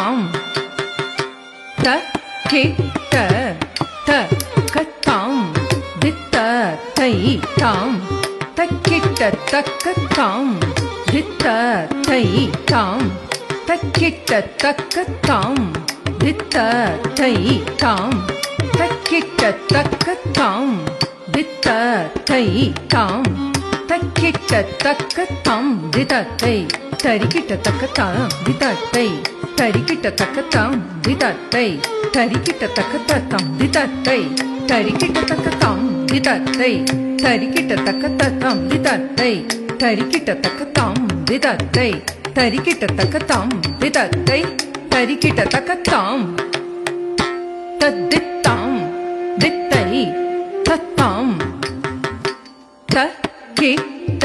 தாம் த கிட்ட த கத்தாம் தித்த தை தாம் தக்கிட்ட தக்கத்தாம் தித்த தை தாம் தக்கிட்ட தக்கத்தாம் தித்த தை தாம் தக்கிட்ட தக்கத்தாம் தித்த தை தாம் தக்கிட்ட தக்கத்தாம் திதத்தை தரிக்கிட்ட தக்கத்தாம் திதத்தை தரிக்கிட்ட தக்கத்தாம் திதத்தை தரிக்கிட்ட தக்கத்தாம் திதத்தை தரிக்கிட்ட தக்கத்தாம் திதத்தை தரிக்கிட்ட தக்கத்தாம் திதத்தை தரிக்கிட்ட தக்கத்தாம் திதத்தை தரிக்கிட்ட தக்கத்தாம் திதத்தை தரிக்கிட்ட தக்கத்தாம் தத்தித்தாம் தித்தை தத்தாம் த கிட்ட